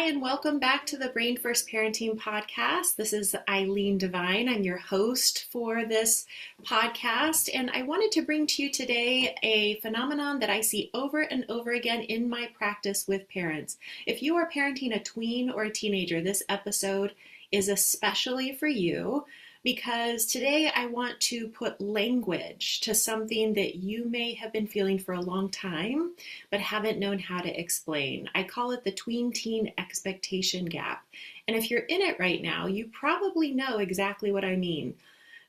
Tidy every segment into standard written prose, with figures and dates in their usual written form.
Hi, and welcome back to the Brain First Parenting Podcast. This is Eileen Devine. I'm your host for this podcast, and I wanted to bring to you today a phenomenon that I see over and over again in my practice with parents. If you are parenting a tween or a teenager, this episode is especially for you because today I want to put language to something that you may have been feeling for a long time but haven't known how to explain. I call it the tween-teen expectation gap. And if you're in it right now, you probably know exactly what I mean.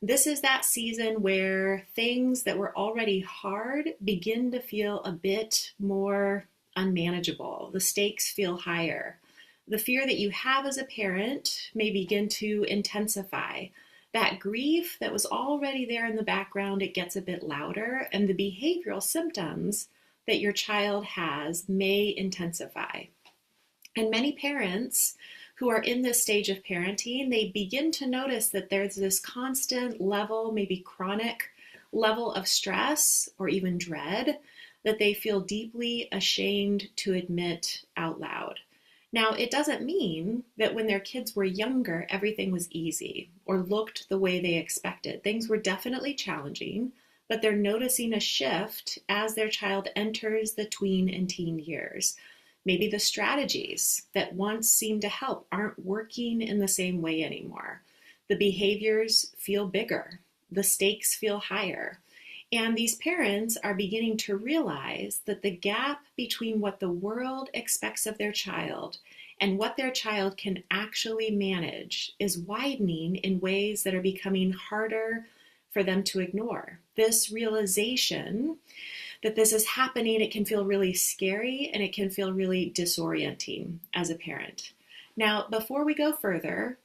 This is that season where things that were already hard begin to feel a bit more unmanageable. The stakes feel higher. The fear that you have as a parent may begin to intensify. That grief that was already there in the background, it gets a bit louder, and the behavioral symptoms that your child has may intensify. And many parents who are in this stage of parenting, they begin to notice that there's this constant level, maybe chronic level of stress or even dread that they feel deeply ashamed to admit out loud. Now, it doesn't mean that when their kids were younger, everything was easy or looked the way they expected. Things were definitely challenging, but they're noticing a shift as their child enters the tween and teen years. Maybe the strategies that once seemed to help aren't working in the same way anymore. The behaviors feel bigger. The stakes feel higher. And these parents are beginning to realize that the gap between what the world expects of their child and what their child can actually manage is widening in ways that are becoming harder for them to ignore. This realization that this is happening, it can feel really scary and it can feel really disorienting as a parent. Now, before we go further,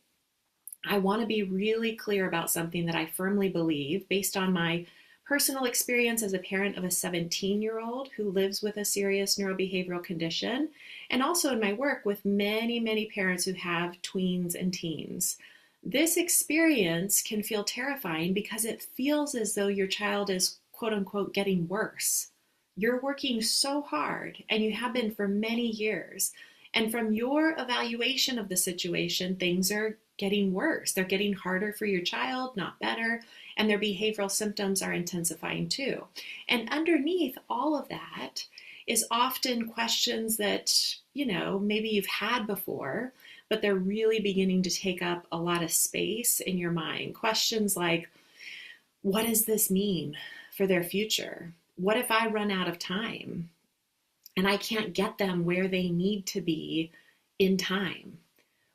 I want to be really clear about something that I firmly believe based on my personal experience as a parent of a 17-year-old who lives with a serious neurobehavioral condition, and also in my work with many, many parents who have tweens and teens. This experience can feel terrifying because it feels as though your child is quote unquote getting worse. You're working so hard, and you have been for many years. And from your evaluation of the situation, things are getting worse. They're getting harder for your child, not better, and their behavioral symptoms are intensifying too. And underneath all of that is often questions that, maybe you've had before, but they're really beginning to take up a lot of space in your mind. Questions like, what does this mean for their future? What if I run out of time and I can't get them where they need to be in time?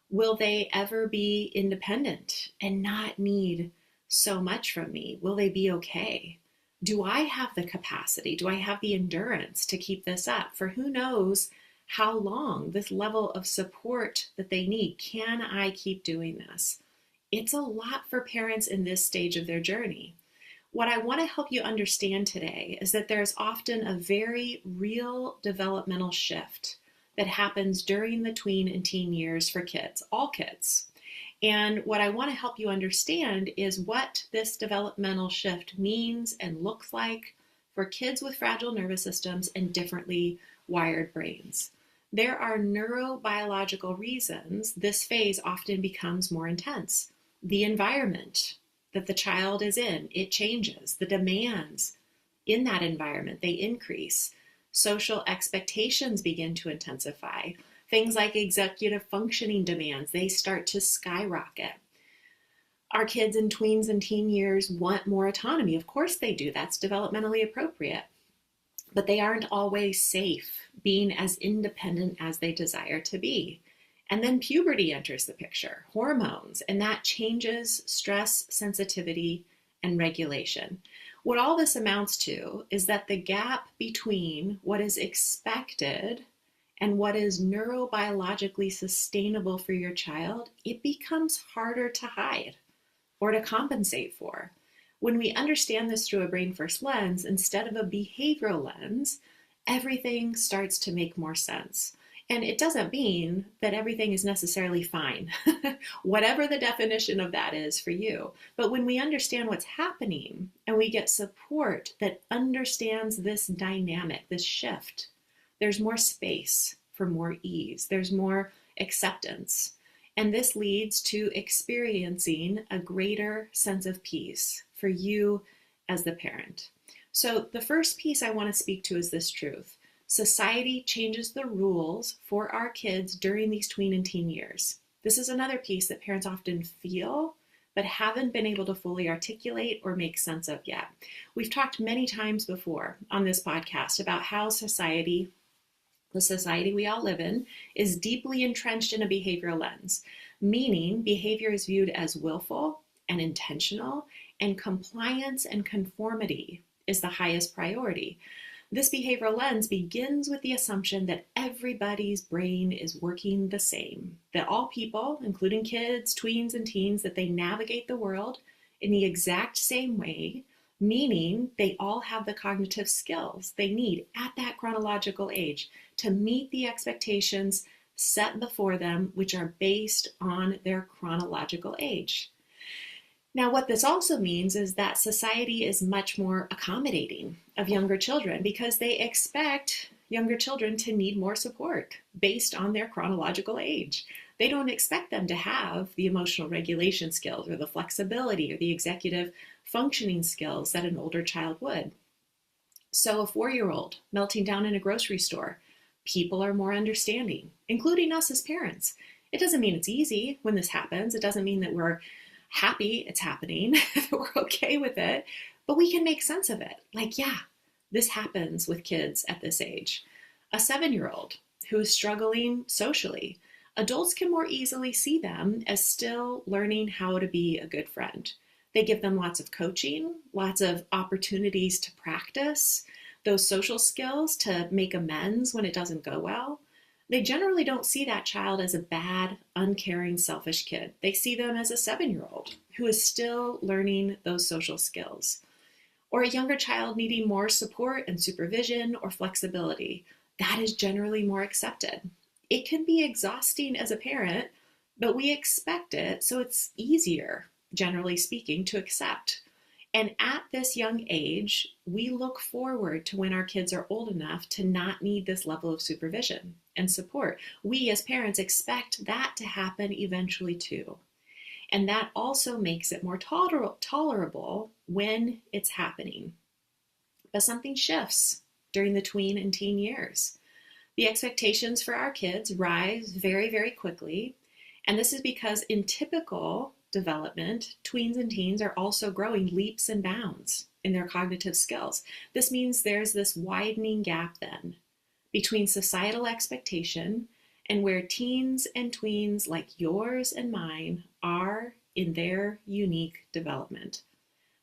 Will they ever be independent and not need so much from me? Will they be okay? Do I have the capacity? Do I have the endurance to keep this up for who knows how long, this level of support that they need? Can I keep doing this? It's a lot for parents in this stage of their journey. What I want to help you understand today is that there's often a very real developmental shift that happens during the tween and teen years for kids, all kids. And what I want to help you understand is what this developmental shift means and looks like for kids with fragile nervous systems and differently wired brains. There are neurobiological reasons this phase often becomes more intense. The environment that the child is in, it changes. The demands in that environment, they increase. Social expectations begin to intensify. Things like executive functioning demands, they start to skyrocket. Our kids in tweens and teen years want more autonomy. Of course they do. That's developmentally appropriate. But they aren't always safe being as independent as they desire to be. And then puberty enters the picture, hormones, and that changes stress sensitivity and regulation. What all this amounts to is that the gap between what is expected and what is neurobiologically sustainable for your child, it becomes harder to hide or to compensate for. When we understand this through a brain first lens instead of a behavioral lens, everything starts to make more sense. And it doesn't mean that everything is necessarily fine, whatever the definition of that is for you. But when we understand what's happening and we get support that understands this dynamic, this shift, there's more space for more ease. There's more acceptance. And this leads to experiencing a greater sense of peace for you as the parent. So the first piece I want to speak to is this truth. Society changes the rules for our kids during these tween and teen years. This is another piece that parents often feel but haven't been able to fully articulate or make sense of yet. We've talked many times before on this podcast about how the society we all live in, is deeply entrenched in a behavioral lens, meaning behavior is viewed as willful and intentional, and compliance and conformity is the highest priority. This behavioral lens begins with the assumption that everybody's brain is working the same, that all people, including kids, tweens, and teens, that they navigate the world in the exact same way, meaning they all have the cognitive skills they need at that chronological age to meet the expectations set before them, which are based on their chronological age. Now, what this also means is that society is much more accommodating of younger children because they expect younger children to need more support based on their chronological age. They don't expect them to have the emotional regulation skills or the flexibility or the executive functioning skills that an older child would. So a 4-year-old melting down in a grocery store, people are more understanding, including us as parents. It doesn't mean it's easy when this happens. It doesn't mean that we're happy it's happening, that we're okay with it, but we can make sense of it. Like, yeah, this happens with kids at this age. A 7-year-old who is struggling socially, adults can more easily see them as still learning how to be a good friend. They give them lots of coaching, lots of opportunities to practice those social skills to make amends when it doesn't go well. They generally don't see that child as a bad, uncaring, selfish kid. They see them as a 7-year-old who is still learning those social skills. Or a younger child needing more support and supervision or flexibility. That is generally more accepted. It can be exhausting as a parent, but we expect it, so it's easier, generally speaking, to accept. And at this young age, we look forward to when our kids are old enough to not need this level of supervision and support. We as parents expect that to happen eventually too. And that also makes it more tolerable when it's happening. But something shifts during the tween and teen years. The expectations for our kids rise very, very quickly. And this is because in typical development, tweens and teens are also growing leaps and bounds in their cognitive skills. This means there's this widening gap then between societal expectation and where teens and tweens like yours and mine are in their unique development.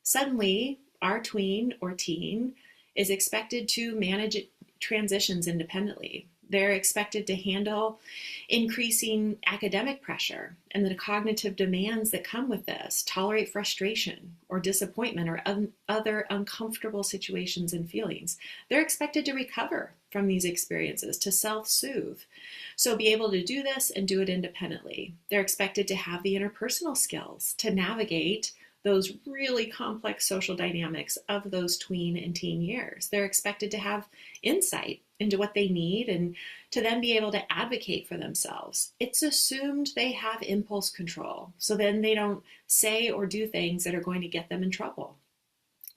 Suddenly, our tween or teen is expected to manage transitions independently. They're expected to handle increasing academic pressure and the cognitive demands that come with this, tolerate frustration or disappointment or other uncomfortable situations and feelings. They're expected to recover from these experiences, to self-soothe. So be able to do this and do it independently. They're expected to have the interpersonal skills to navigate those really complex social dynamics of those tween and teen years. They're expected to have insight into what they need and to then be able to advocate for themselves. It's assumed they have impulse control, so then they don't say or do things that are going to get them in trouble.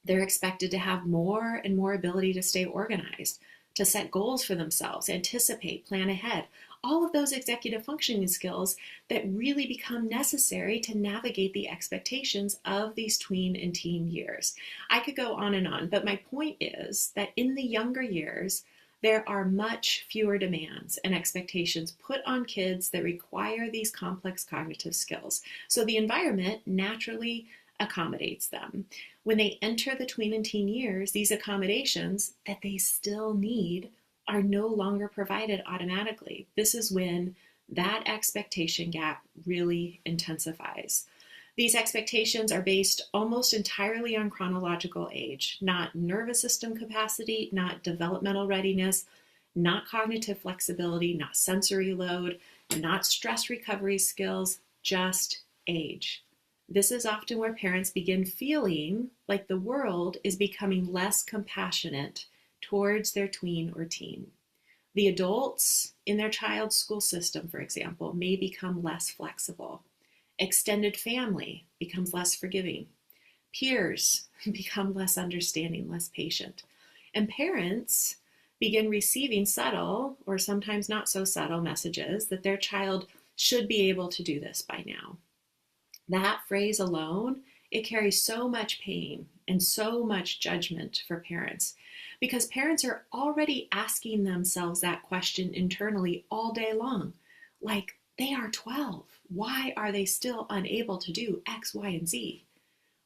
They're expected to have more and more ability to stay organized, to set goals for themselves, anticipate, plan ahead. All of those executive functioning skills that really become necessary to navigate the expectations of these tween and teen years. I could go on, but my point is that in the younger years, there are much fewer demands and expectations put on kids that require these complex cognitive skills. So the environment naturally accommodates them. When they enter the tween and teen years, these accommodations that they still need are no longer provided automatically. This is when that expectation gap really intensifies. These expectations are based almost entirely on chronological age, not nervous system capacity, not developmental readiness, not cognitive flexibility, not sensory load, not stress recovery skills, just age. This is often where parents begin feeling like the world is becoming less compassionate towards their tween or teen. The adults in their child's school system, for example, may become less flexible. Extended family becomes less forgiving. Peers become less understanding, less patient. And parents begin receiving subtle, or sometimes not so subtle, messages that their child should be able to do this by now. That phrase alone, it carries so much pain and so much judgment for parents, because parents are already asking themselves that question internally all day long. Like, they are 12. Why are they still unable to do X, Y, and Z?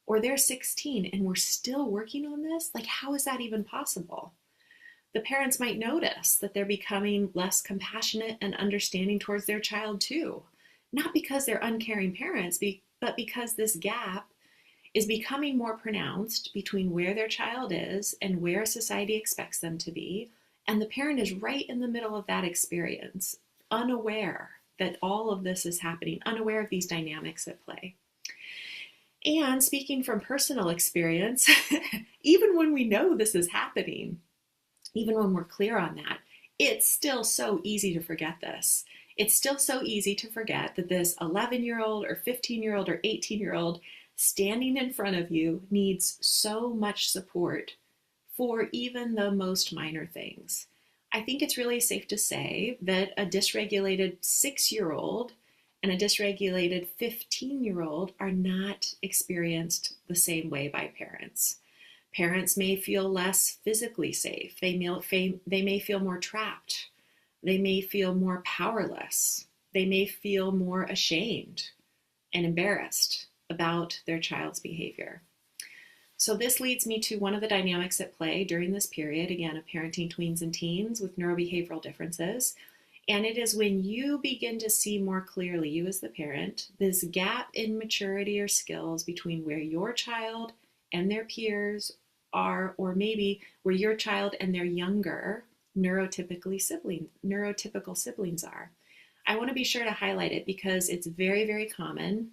Or they're 16 and we're still working on this? Like, how is that even possible? The parents might notice that they're becoming less compassionate and understanding towards their child too. Not because they're uncaring parents, but because this gap is becoming more pronounced between where their child is and where society expects them to be. And the parent is right in the middle of that experience, unaware that all of this is happening, unaware of these dynamics at play. And speaking from personal experience, even when we know this is happening, even when we're clear on that, it's still so easy to forget this. It's still so easy to forget that this 11-year-old or 15-year-old or 18-year-old standing in front of you needs so much support for even the most minor things. I think it's really safe to say that a dysregulated 6-year-old and a dysregulated 15-year-old are not experienced the same way by parents. Parents may feel less physically safe. They may feel more trapped. They may feel more powerless. They may feel more ashamed and embarrassed about their child's behavior. So this leads me to one of the dynamics at play during this period, again, of parenting tweens and teens with neurobehavioral differences. And it is when you begin to see more clearly, you as the parent, this gap in maturity or skills between where your child and their peers are, or maybe where your child and their younger neurotypical siblings are. I want to be sure to highlight it because it's very, very common.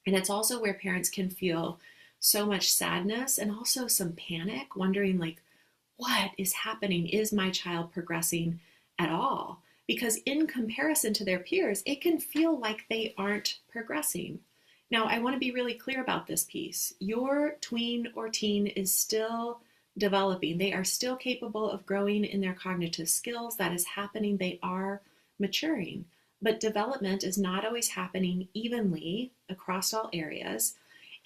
And it's also where parents can feel so much sadness and also some panic, wondering like, what is happening? Is my child progressing at all? Because in comparison to their peers, it can feel like they aren't progressing. Now, I want to be really clear about this piece. Your tween or teen is still developing. They are still capable of growing in their cognitive skills. That is happening. They are maturing. But development is not always happening evenly across all areas,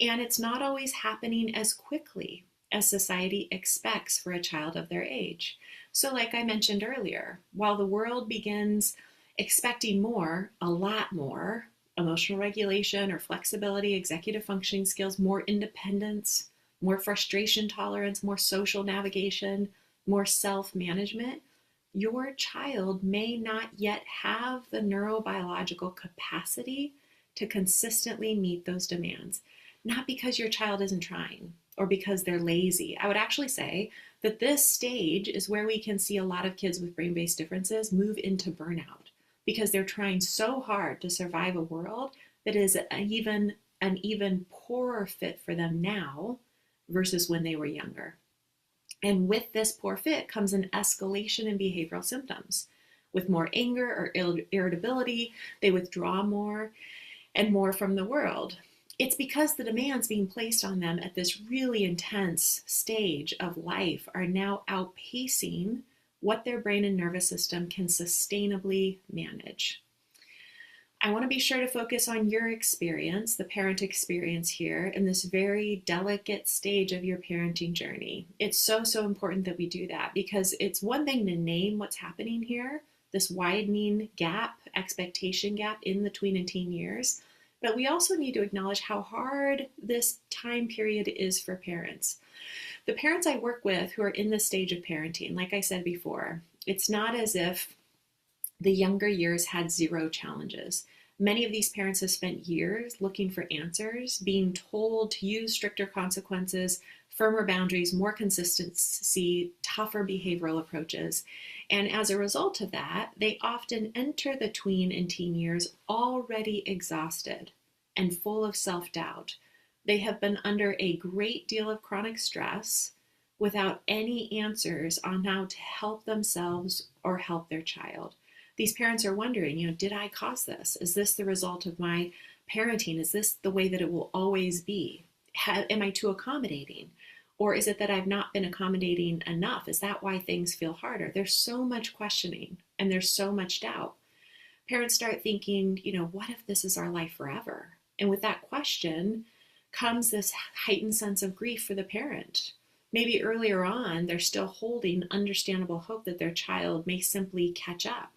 and it's not always happening as quickly as society expects for a child of their age. So like I mentioned earlier, while the world begins expecting more, a lot more, emotional regulation or flexibility, executive functioning skills, more independence, more frustration tolerance, more social navigation, more self-management, your child may not yet have the neurobiological capacity to consistently meet those demands. Not because your child isn't trying or because they're lazy. I would actually say that this stage is where we can see a lot of kids with brain-based differences move into burnout because they're trying so hard to survive a world that is an even poorer fit for them now versus when they were younger. And with this poor fit comes an escalation in behavioral symptoms. With more anger or irritability, they withdraw more and more from the world. It's because the demands being placed on them at this really intense stage of life are now outpacing what their brain and nervous system can sustainably manage. I want to be sure to focus on your experience, the parent experience here, in this very delicate stage of your parenting journey. It's so important that we do that because it's one thing to name what's happening here, this widening gap, expectation gap in the tween and teen years, but we also need to acknowledge how hard this time period is for parents. The parents I work with who are in this stage of parenting, like I said before, it's not as if the younger years had zero challenges. Many of these parents have spent years looking for answers, being told to use stricter consequences, firmer boundaries, more consistency, tougher behavioral approaches. And as a result of that, they often enter the tween and teen years already exhausted and full of self-doubt. They have been under a great deal of chronic stress. without any answers on how to help themselves or help their child. These parents are wondering, did I cause this? Is this the result of my parenting? Is this the way that it will always be? Am I too accommodating? Or is it that I've not been accommodating enough? Is that why things feel harder? There's so much questioning and there's so much doubt. Parents start thinking, what if this is our life forever? And with that question comes this heightened sense of grief for the parent. Maybe earlier on, they're still holding understandable hope that their child may simply catch up,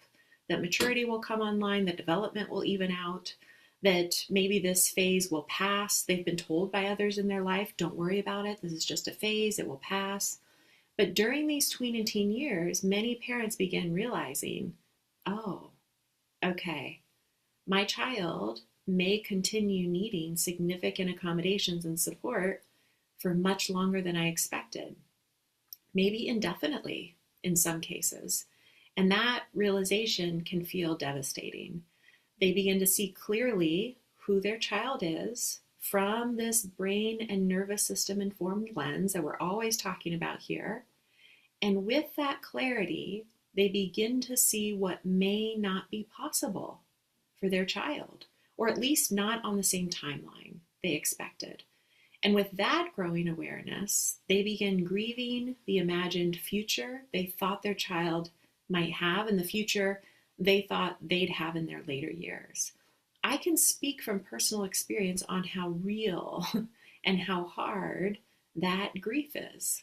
that maturity will come online, that development will even out, that maybe this phase will pass. They've been told by others in their life, don't worry about it, this is just a phase, it will pass. But during these tween and teen years, many parents begin realizing, oh, okay, my child may continue needing significant accommodations and support for much longer than I expected, maybe indefinitely in some cases. And that realization can feel devastating. They begin to see clearly who their child is from this brain and nervous system informed lens that we're always talking about here. And with that clarity, they begin to see what may not be possible for their child, or at least not on the same timeline they expected. And with that growing awareness, they begin grieving the imagined future they thought their child might have and the future they thought they'd have in their later years. I can speak from personal experience on how real and how hard that grief is.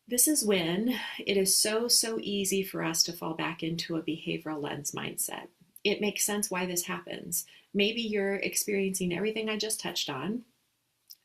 This is when it is so easy for us to fall back into a behavioral lens mindset. It makes sense why this happens. Maybe you're experiencing everything I just touched on.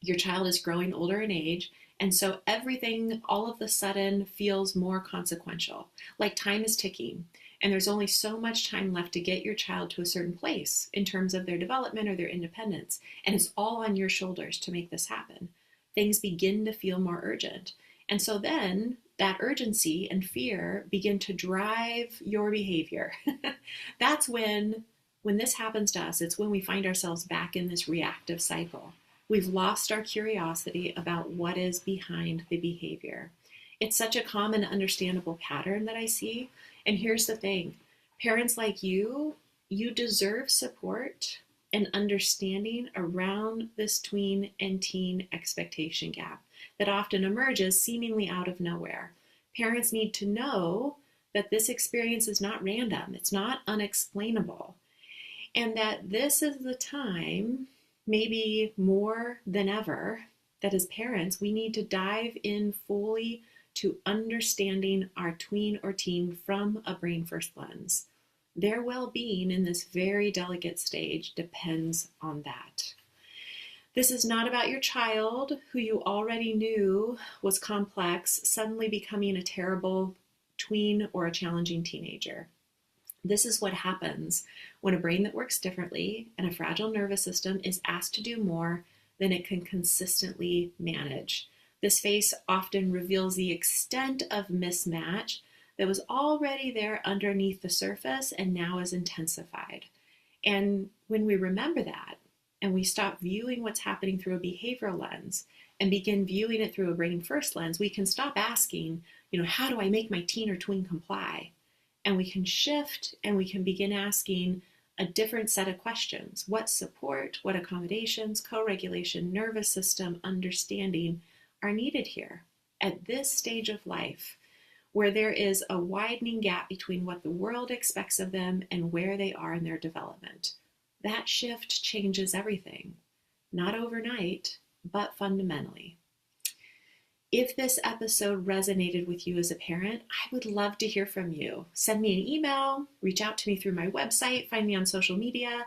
Your child is growing older in age, and so everything all of a sudden feels more consequential, like time is ticking, and there's only so much time left to get your child to a certain place in terms of their development or their independence, and it's all on your shoulders to make this happen. Things begin to feel more urgent. And so then that urgency and fear begin to drive your behavior. That's when this happens to us, it's when we find ourselves back in this reactive cycle. We've lost our curiosity about what is behind the behavior. It's such a common, understandable pattern that I see. And here's the thing, parents like you deserve support and understanding around this tween and teen expectation gap that often emerges seemingly out of nowhere. Parents need to know that this experience is not random, it's not unexplainable, and that this is the time, maybe more than ever, that as parents, we need to dive in fully to understanding our tween or teen from a brain first lens. Their well-being in this very delicate stage depends on that. This is not about your child, who you already knew was complex, suddenly becoming a terrible tween or a challenging teenager. This is what happens when a brain that works differently and a fragile nervous system is asked to do more than it can consistently manage. This phase often reveals the extent of mismatch that was already there underneath the surface and now is intensified. And when we remember that, and we stop viewing what's happening through a behavioral lens and begin viewing it through a brain first lens, we can stop asking, how do I make my teen or tween comply? And we can shift and we can begin asking a different set of questions. What support, what accommodations, co-regulation, nervous system, understanding are needed here at this stage of life, where there is a widening gap between what the world expects of them and where they are in their development. That shift changes everything, not overnight, but fundamentally. If this episode resonated with you as a parent, I would love to hear from you. Send me an email, reach out to me through my website, find me on social media,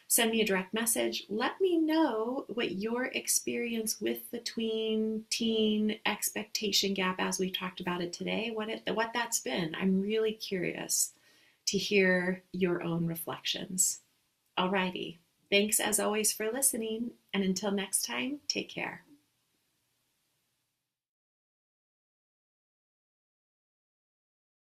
send me a direct message. Let me know what your experience with the tween-teen expectation gap, as we talked about it today, what that's been. I'm really curious to hear your own reflections. Alrighty, thanks as always for listening, and until next time, take care.